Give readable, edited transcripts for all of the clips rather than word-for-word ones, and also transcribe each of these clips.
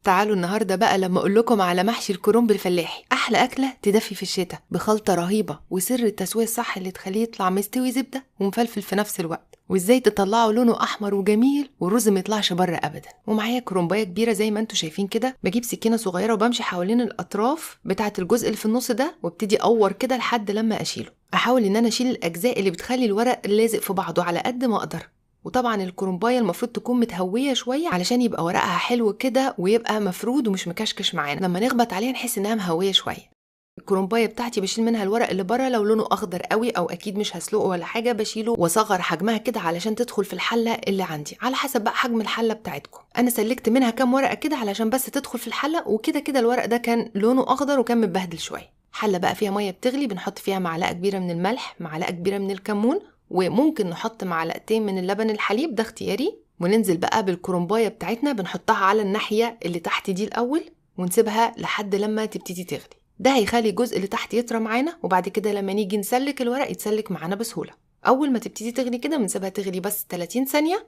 تعالوا النهاردة بقى لما أقول لكم على محشي الكرنب الفلاحي، أحلى أكلة تدفي في الشتاء بخلطة رهيبة، وسر التسوية الصح اللي تخليه يطلع مستوي زبدة ومفلفل في نفس الوقت، وإزاي تطلعوا لونه أحمر وجميل والرز ما يطلعش بره أبدا. ومعايا كرنباية كبيرة زي ما انتوا شايفين كده، بجيب سكينة صغيرة وبمشي حوالين الأطراف بتاعة الجزء اللي في النص ده، وابتدي أور كده لحد لما أشيله. أحاول إن أنا أشيل الأجزاء اللي بتخلي الورق لازق في بعضه على قد ما أقدر. وطبعا الكرنبايه المفروض تكون متهويه شويه علشان يبقى ورقها حلو كده ويبقى مفرود ومش مكشكش معانا، لما نخبط عليها نحس انها مهويه شويه. الكرنبايه بتاعتي بشيل منها الورق اللي بره، لو لونه اخضر قوي او اكيد مش هسلقه ولا حاجه بشيله واصغر حجمها كده علشان تدخل في الحله اللي عندي، على حسب بقى حجم الحله بتاعتكم. انا سلكت منها كام ورقه كده علشان بس تدخل في الحله، وكده كده الورق ده كان لونه اخضر وكان متبهدل شويه. حله بقى فيها ميه بتغلي، بنحط فيها معلقه كبيره من الملح، معلقه كبيره من الكمون، وممكن نحط معلقتين من اللبن الحليب، ده اختياري. وننزل بقى بالكرنبايه بتاعتنا، بنحطها على الناحيه اللي تحت دي الاول ونسيبها لحد لما تبتدي تغلي. ده هيخلي الجزء اللي تحت يطرى معانا، وبعد كده لما نيجي نسلك الورق يتسلك معانا بسهوله. اول ما تبتدي تغلي كده بنسيبها تغلي بس 30 ثانيه،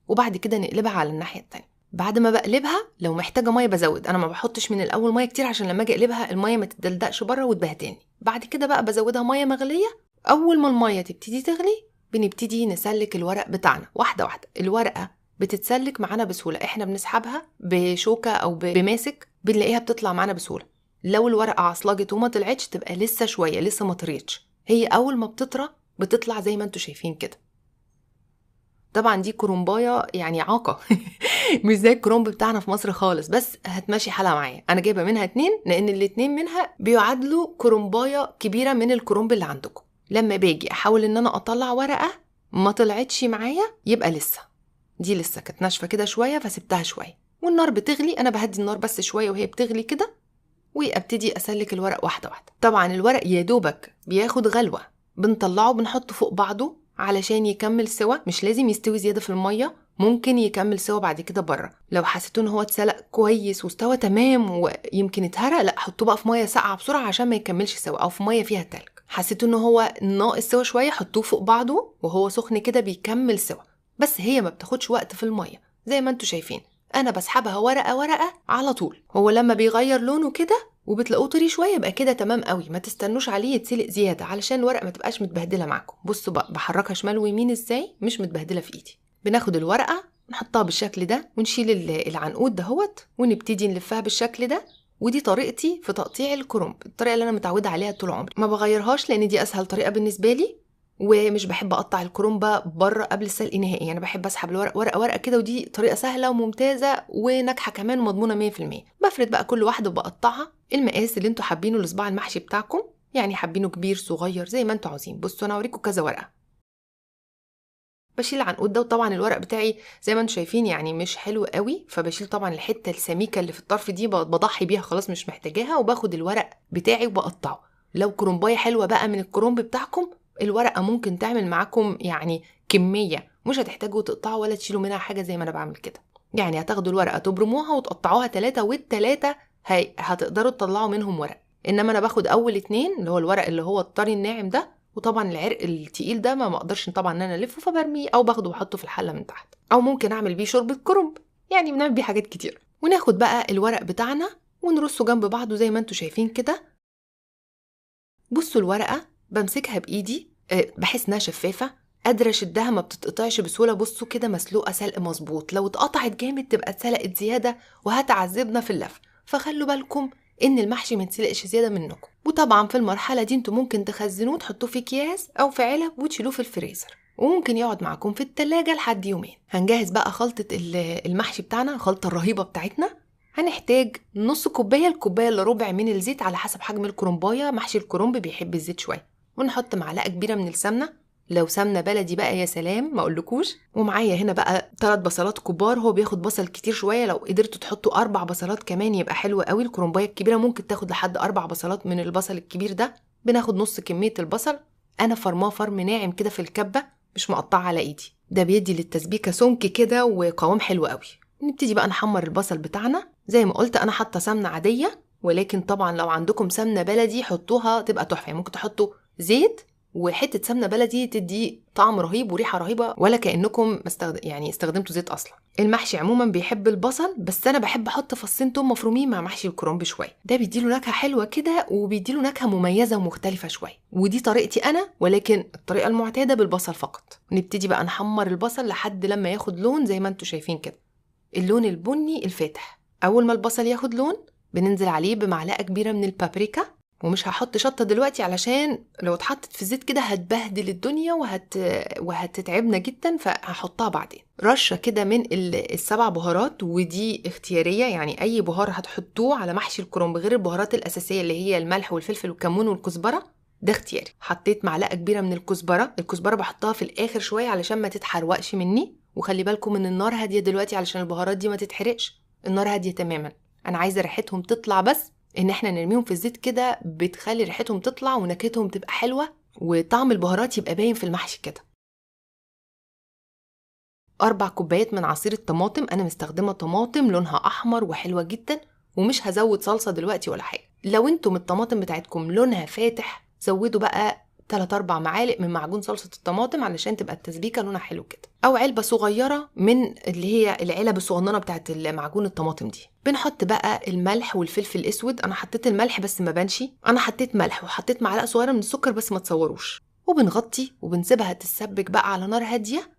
وبعد كده نقلبها على الناحيه التانية. بعد ما بقلبها لو محتاجه ميه بزود، انا ما بحطش من الاول ميه كتير عشان لما اجي اقلبها الميه ما تدلدقش بره وتبهدلني. بعد كده بقى بزودها ميه مغليه. اول ما الميه تبتدي تغلي بنبتدي نسلك الورق بتاعنا واحده واحده. الورقه بتتسلك معانا بسهوله، احنا بنسحبها بشوكه او بماسك بنلاقيها بتطلع معانا بسهوله. لو الورقه عصلجت وما طلعتش تبقى لسه شويه، لسه ما طريتش. هي اول ما بتطرى بتطلع زي ما انتوا شايفين كده. طبعا دي كرنبايه يعني عاقه مش زي الكرنب بتاعنا في مصر خالص، بس هتمشي حالها معايا. انا جايبه منها 2 لان الاتنين منها بيعادلوا كرنبايه كبيره من الكرنب اللي عندكم. لما باجي احاول ان انا اطلع ورقه ما طلعتش معايا يبقى لسه، دي لسه كانت ناشفه كده شويه فسبتها شويه، والنار بتغلي. انا بهدي النار بس شويه وهي بتغلي كده، وابتدي اسلك الورق واحده واحده. طبعا الورق يا دوبك بياخد غلوه بنطلعه بنحطه فوق بعضه علشان يكمل سوا، مش لازم يستوي زياده في الميه، ممكن يكمل سوا بعد كده بره. لو حسيتوا ان هو اتسلق كويس واستوى تمام ويمكن اتهرق، لا حطوه بقى في ميه ساقعه بسرعه عشان ما يكملش سوا، او في ميه فيها تلج. حسيتوا ان هو ناقص سوا شويه حطوه فوق بعضه وهو سخن كده بيكمل سوا. بس هي ما بتاخدش وقت في الميه زي ما انتوا شايفين، انا بسحبها ورقه ورقه على طول. هو لما بيغير لونه كده وبتلاقوه طري شويه يبقى كده تمام قوي، ما تستنوش عليه يتسلق زياده علشان الورقه ما تبقاش متبهدله معاكم. بصوا بقى بحركها شمال ويمين ازاي مش متبهدله في ايدي. بناخد الورقه نحطها بالشكل ده ونشيل العنقود دهوت ونبتدي نلفها بالشكل ده. ودي طريقتي في تقطيع الكرنب، الطريقه اللي انا متعوده عليها طول عمري، ما بغيرهاش لان دي اسهل طريقه بالنسبه لي. ومش بحب اقطع الكرنبه بره قبل السلق نهائي، انا بحب اسحب الورق ورقه ورقه كده، ودي طريقه سهله وممتازه وناجحه كمان مضمونه 100%. بفرد بقى كل واحده وبقطعها المقاس اللي انتوا حابينه لصباع المحشي بتاعكم، يعني حابينه كبير صغير زي ما انتوا عاوزين. بصوا انا اوريكم كذا ورقه. بشيل العنقود ده، وطبعا الورق بتاعي زي ما انتوا شايفين يعني مش حلو قوي، فبشيل طبعا الحته السميكه اللي في الطرف دي بضحي بيها خلاص مش محتاجاها، وباخد الورق بتاعي وبقطعه. لو كرنبايه حلوه بقى من الكرنب بتاعكم، الورقه ممكن تعمل معاكم يعني كميه مش هتحتاجوا تقطعوا ولا تشيلوا منها حاجه زي ما انا بعمل كده. يعني هتاخدوا الورقه تبرموها وتقطعوها 3 والتلاتة هتقدروا تطلعوا منهم ورق. انما انا باخد اول 2 اللي هو الورق اللي هو الطري الناعم ده، وطبعا العرق التقيل ده ما اقدرش طبعا ان انا الفه فبرميه او باخده واحطه في الحله من تحت، او ممكن اعمل بيه شوربه كرنب، يعني بنعمل بيه حاجات كتير. وناخد بقى الورق بتاعنا ونرصه جنب بعضه زي ما انتوا شايفين كده. بصوا الورقه بمسكها بايدي بحس انها شفافه، قادره اشدها ما بتتقطعش بسهوله. بصوا كده مسلوقه سلق مظبوط، لو اتقطعت جامد تبقى اتسلقت زياده وهتعذبنا في اللف، فخلوا بالكم ان المحشي ما يتسلقش زياده منكم. وطبعا في المرحله دي انتوا ممكن تخزنوه تحطوه في اكياس او في علب وتشيلوه في الفريزر، وممكن يقعد معكم في التلاجة لحد يومين. هنجهز بقى خلطه المحشي بتاعنا، الخلطه الرهيبه بتاعتنا. هنحتاج نص كوبايه الكوبايه الا ربع من الزيت على حسب حجم الكرنبايه، محشي الكرنب بيحب الزيت شويه. ونحط معلقه كبيره من السمنه، لو سمنه بلدي بقى يا سلام ما اقولكوش. ومعايا هنا بقى 3 بصلات كبار، هو بياخد بصل كتير شويه، لو قدرتوا تحطوا 4 بصلات كمان يبقى حلو قوي. الكرنبايه الكبيره ممكن تاخد لحد 4 بصلات من البصل الكبير ده. بناخد نص كميه البصل، انا فرماه فرم ناعم كده في الكبه مش مقطعه على ايدي، ده بيدي للتسبيكه سمك كده وقوام حلو قوي. نبتدي بقى نحمر البصل بتاعنا. زي ما قلت انا حاطه سمنه عاديه، ولكن طبعا لو عندكم سمنه بلدي حطوها تبقى تحفه، ممكن تحطوا زيت وحته سمنه بلدي تدي طعم رهيب وريحه رهيبه، ولا كانكم استخدمتوا زيت اصلا. المحشي عموما بيحب البصل، بس انا بحب احط فصين توم مفرومين مع محشي الكرنب شويه، ده بيديله نكهه حلوه كده وبيديله نكهه مميزه ومختلفه شويه، ودي طريقتي انا، ولكن الطريقه المعتاده بالبصل فقط. نبتدي بقى نحمر البصل لحد لما ياخد لون زي ما انتم شايفين كده، اللون البني الفاتح. اول ما البصل ياخد لون بننزل عليه بمعلقه كبيره من البابريكا، ومش هحط شطه دلوقتي علشان لو اتحطت في الزيت كده هتبهدل الدنيا وهتتعبنا جدا، فهحطها بعدين. رشه كده من السبع بهارات، ودي اختياريه، يعني اي بهار هتحطوه على محشي الكرنب غير البهارات الاساسيه اللي هي الملح والفلفل والكمون والكزبره، ده اختياري. حطيت معلقه كبيره من الكزبره بحطها في الاخر شويه علشان ما تتحرقش مني، وخلي بالكم ان النار هاديه دلوقتي علشان البهارات دي ما تتحرقش، النار هاديه تماما. انا عايزه ريحتهم تطلع، بس ان احنا نرميهم في الزيت كده بتخلي ريحتهم تطلع ونكهتهم تبقى حلوه وطعم البهارات يبقى باين في المحشي كده. 4 كوبايات من عصير الطماطم، انا مستخدمه طماطم لونها احمر وحلوه جدا، ومش هزود صلصه دلوقتي ولا حاجه. لو انتم الطماطم بتاعتكم لونها فاتح زودوا بقى 3-4 معالق من معجون صلصه الطماطم علشان تبقى التسبيكه لونها حلو كده، او علبه صغيره من اللي هي العلب الصغننه بتاعت معجون الطماطم دي. بنحط بقى الملح والفلفل الاسود، انا حطيت الملح بس ما بانش، انا حطيت ملح وحطيت معلقه صغيره من السكر بس ما تصوروش، وبنغطي وبنسيبها تتسبك بقى على نار هاديه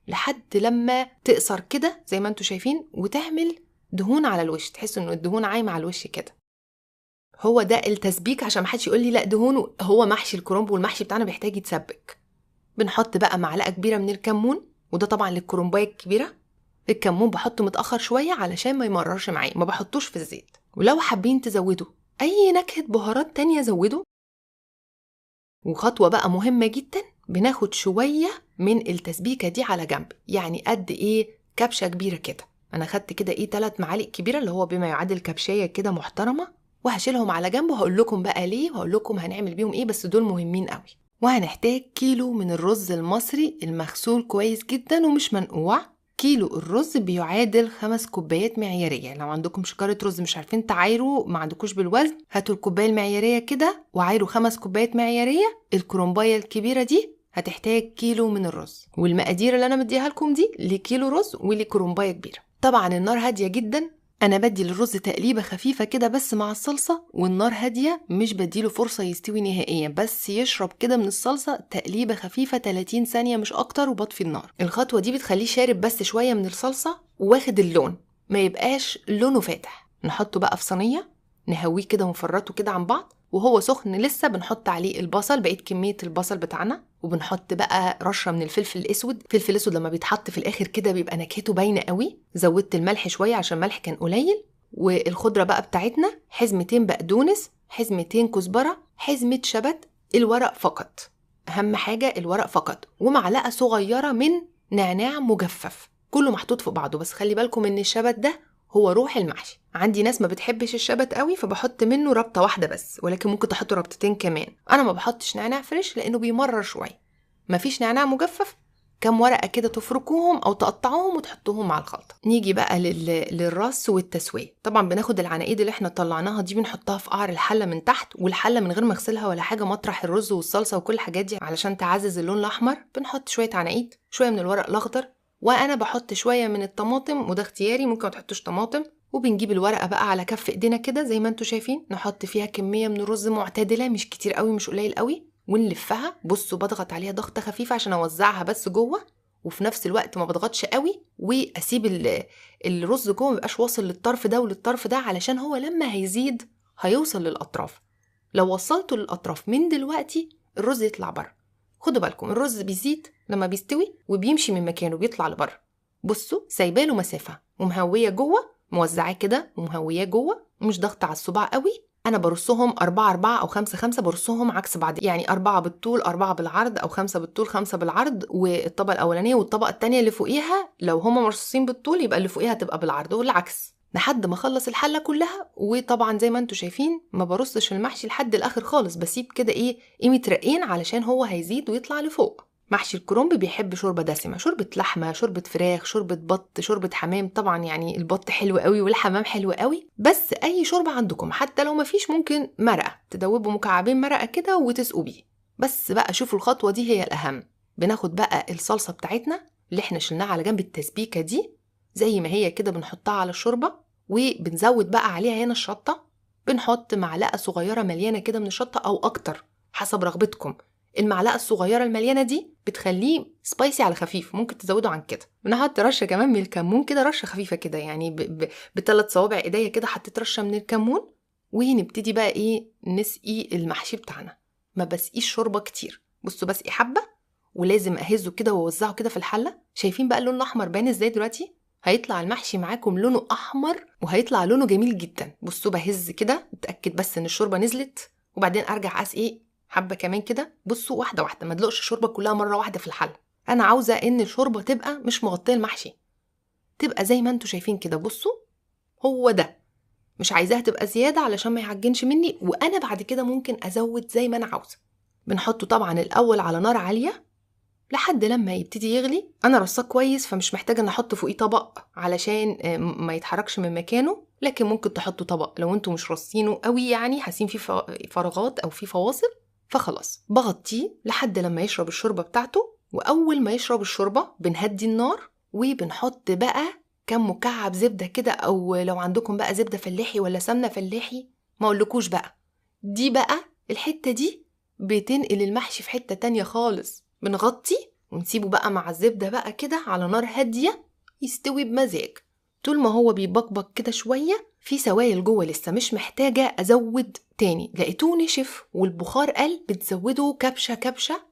لحد لما تقصر كده زي ما انتوا شايفين، وتعمل دهون على الوش، تحس انه الدهون عايمه على الوش كده. هو ده التسبيك، عشان محدش يقول لي لا دهون، هو محشي الكرنب والمحشي بتاعنا بيحتاج يتسبك. بنحط بقى معلقه كبيره من الكمون، وده طبعا للكرنبايه الكبيره. الكمون بحطه متاخر شويه علشان ما يمررش معايا، ما بحطوش في الزيت. ولو حابين تزودوا اي نكهه بهارات تانية زودوا. وخطوه بقى مهمه جدا، بناخد شويه من التسبيكه دي على جنب، يعني قد ايه كبشه كبيره كده. انا خدت كده 3 معالق كبيره اللي هو بما يعادل كبشايه كده محترمه، وهشيلهم على جنب وهقول لكم بقى ليه وهقول لكم هنعمل بيهم ايه، بس دول مهمين قوي. وهنحتاج كيلو من الرز المصري المغسول كويس جدا ومش منقوع. كيلو الرز بيعادل 5 كوبايات معيارية. لو عندكم شكارة رز مش عارفين تعايروا، ما عندكوش بالوزن، هاتوا الكوباية المعيارية كده وعايروا 5 كوبايات معيارية. الكرومباية الكبيرة دي هتحتاج كيلو من الرز، والمقادير اللي انا مديها لكم دي لكيلو رز ولكرومباية كبيرة. طبعا النار هادية جدا، انا بدي للرز تقليبه خفيفه كده بس مع الصلصه، والنار هاديه، مش بديله فرصه يستوي نهائيا، بس يشرب كده من الصلصه تقليبه خفيفه 30 ثانيه مش اكتر، وبطفي النار. الخطوه دي بتخليه شارب بس شويه من الصلصه واخد اللون، ما يبقاش لونه فاتح. نحطه بقى في صينيه نهويه كده ونفرطه كده عن بعض، وهو سخن لسه بنحط عليه البصل، بقيت كميه البصل بتاعنا، وبنحط بقى رشه من الفلفل الاسود. الفلفل الاسود لما بيتحط في الاخر كده بيبقى نكهته باينه قوي. زودت الملح شويه عشان الملح كان قليل. والخضره بقى بتاعتنا حزمتين بقدونس، حزمتين كزبره، حزمه شبت، الورق فقط، اهم حاجه الورق فقط، ومعلقه صغيره من نعناع مجفف. كله محطوط في بعضه، بس خلي بالكم ان الشبت ده هو روح المحشي. عندي ناس ما بتحبش الشبت قوي فبحط منه ربطه واحده بس، ولكن ممكن تحطوا ربطتين كمان. انا ما بحطش نعناع فريش لانه بيمرر شويه. مفيش نعناع مجفف، كام ورقه كده تفركوهم او تقطعوهم وتحطوهم مع الخلطه. نيجي بقى للرص والتسويه. طبعا بناخد العناقيد اللي احنا طلعناها دي بنحطها في قعر الحله من تحت، والحله من غير ما اغسلها ولا حاجه، مطرح الرز والصلصه وكل الحاجات دي علشان تعزز اللون الاحمر. بنحط شويه عناقيد، شويه من الورق الاخضر، وانا بحط شويه من الطماطم، وده اختياري، ممكن ما تحطوش طماطم. وبنجيب الورقه بقى على كف ايدينا كده زي ما انتم شايفين، نحط فيها كميه من الرز معتدله، مش كتير قوي مش قليل قوي، ونلفها. بصوا بضغط عليها ضغطه خفيفه عشان اوزعها بس جوه، وفي نفس الوقت ما بضغطش قوي، واسيب الرز جوه ما يبقاش واصل للطرف ده وللطرف ده، علشان هو لما هيزيد هيوصل للاطراف. لو وصلته للاطراف من دلوقتي الرز يطلع بره. خدوا بالكم الرز بيزيد لما بيستوي وبيمشي من مكانه بيطلع لبره. بصوا سايباله مسافه ومهويه جوه، موزعاه كده ومهوياه جوه، ومش ضغط على الصباع قوي. انا برصهم 4-4 او 5-5، برصهم عكس بعض، يعني 4 بالطول 4 بالعرض، او 5 بالطول 5 بالعرض، والطبقه الاولانيه والطبقه الثانيه اللي فوقيها لو هما مرصوصين بالطول يبقى اللي فوقيها تبقى بالعرض، والعكس، لحد ما اخلص الحله كلها. وطبعا زي ما انتم شايفين ما برصش المحشي لحد الاخر خالص، بسيب كده قيمه رقين علشان هو هيزيد ويطلع لفوق. محشي الكرنب بيحب شوربه دسمه، شوربه لحمه، شوربه فراخ، شوربه بط، شوربه حمام. طبعا يعني البط حلو قوي والحمام حلو قوي، بس اي شوربه عندكم، حتى لو ما فيش ممكن مرقه، تدوبوا مكعبين مرقه كده وتسقوا بيه. بس بقى شوفوا الخطوة دي هي الأهم. بناخد بقى الصلصة بتاعتنا اللي احنا شلناها على جنب، التسبيكة دي زي ما هي كده بنحطها على الشوربة، وبنزود بقى عليها هنا الشطة. بنحط معلقة صغيرة مليانة كده من الشطة أو أكتر حسب رغبتكم. المعلقة الصغيرة المليانة دي بتخليه سبايسي على خفيف، ممكن تزودوا عن كده. بنحط رشة كمان من الكمون كده، رشة خفيفة كده يعني ب3 صوابع ايديا كده حطيت رشة من الكمون. ونبتدي بقى ايه نسقي المحشي بتاعنا. ما بسقيش شوربة كتير، بصوا بسقي حبة ولازم اهزه كده واوزعه كده في الحلة. شايفين بقى اللون الاحمر باين ازاي دلوقتي؟ هيطلع المحشي معاكم لونه احمر وهيطلع لونه جميل جدا. بصوا بهز كده اتاكد بس ان الشوربة نزلت، وبعدين ارجع اسقي حبة كمان كده. بصوا واحدة واحدة، ما تدلقش الشوربة كلها مرة واحدة في الحلة. انا عاوزة ان الشوربة تبقى مش مغطية المحشي، تبقى زي ما انتوا شايفين كده. بصوا هو ده، مش عايزاها تبقى زيادة علشان ما يعجنش مني، وانا بعد كده ممكن ازود زي ما انا عاوزة. بنحطه طبعا الاول على نار عالية لحد لما يبتدي يغلي. انا رصاه كويس فمش محتاجة ان احط فوقيه طبق علشان ما يتحركش من مكانه، لكن ممكن تحطوا طبق لو انتوا مش رصينه قوي، يعني حاسين فيه فراغات او فيه فواصل، فخلاص بغطيه لحد لما يشرب الشوربة بتاعته. واول ما يشرب الشوربة بنهدي النار وبنحط بقى كم مكعب زبدة كده، او لو عندكم بقى زبدة فلاحي ولا سمنة فلاحي ما اقولكوش بقى. دي بقى الحتة دي بتنقل المحشي في حتة تانية خالص. بنغطي ونسيبه بقى مع الزبدة بقى كده على نار هادية يستوي بمزاج. طول ما هو بيبقبق كده شوية في سوائل جوه لسه، مش محتاجة أزود تاني. لقيتوه نشف والبخار قل، بتزودوا كبشة كبشة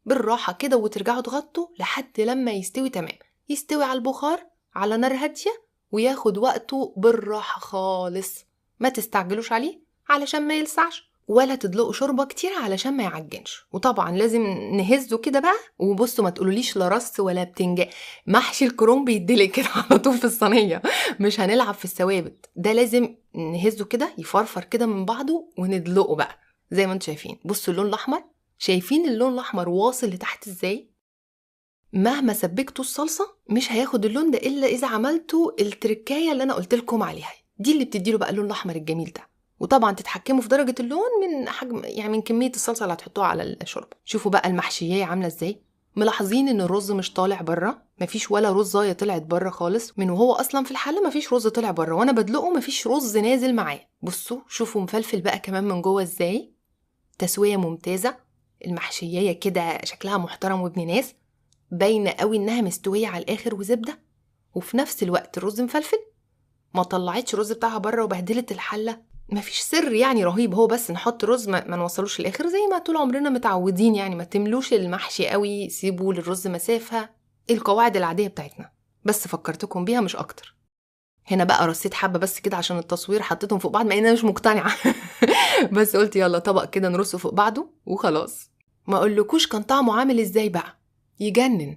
بالراحة كده وترجعوا تغطوا لحد لما يستوي تمام. يستوي على البخار على نار هادية وياخد وقته بالراحة خالص. ما تستعجلوش عليه علشان ما يلسعش، ولا تدلقوا شوربة كتير علشان ما يعجنش. وطبعا لازم نهزه كده بقى. وبصوا ما تقولوليش لا رص ولا بتنجان، محشي الكرنب بيدلق كده على طول في الصينية، مش هنلعب في الثوابت. ده لازم نهزه كده يفرفر كده من بعضه وندلقه بقى زي ما انتم شايفين. بصوا اللون الأحمر، شايفين اللون الأحمر واصل لتحت ازاي؟ مهما سبكتوا الصلصة مش هياخد اللون ده إلا إذا عملتوا التركاية اللي أنا قلت لكم عليها، دي اللي بتديله بقى اللون الأحمر الجميل ده. وطبعا تتحكموا في درجة اللون من حجم، يعني من كمية الصلصة اللي هتحطوها على الشوربة. شوفوا بقى المحشية عاملة ازاي. ملاحظين ان الرز مش طالع بره، مفيش ولا رزاية طلعت بره خالص من وهو اصلا في الحلة، مفيش رز طلع بره، وانا بدلقه مفيش رز نازل معاه. بصوا شوفوا مفلفل بقى كمان من جوه ازاي، تسوية ممتازة. المحشية كده شكلها محترم وابن ناس، باينة قوي انها مستوية على الاخر وزبدة، وفي نفس الوقت الرز مفلفل، ما طلعتش الرز بتاعها بره وبهدلت الحلة. مفيش سر يعني رهيب، هو بس نحط رز ما نوصلوش الاخر زي ما طول عمرنا متعودين. يعني ما تملوش المحشي قوي، سيبوا للرز مسافة، القواعد العادية بتاعتنا بس فكرتكم بيها مش اكتر. هنا بقى رصيت حبة بس كده عشان التصوير، حطيتهم فوق بعض مع ان انا مش مقتنعة بس قلت يلا طبق كده نرصه فوق بعضه وخلاص. ما اقولكوش كان طعمه عامل ازاي بقى، يجنن.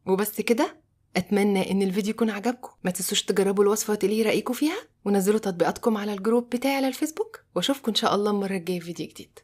وبس كده، اتمنى ان الفيديو يكون عجبكم. ما تنسوش تجربوا الوصفه وتقولي رايكم فيها، ونزلوا تطبيقاتكم على الجروب بتاعي على الفيسبوك، واشوفكم ان شاء الله المره الجايه في فيديو جديد.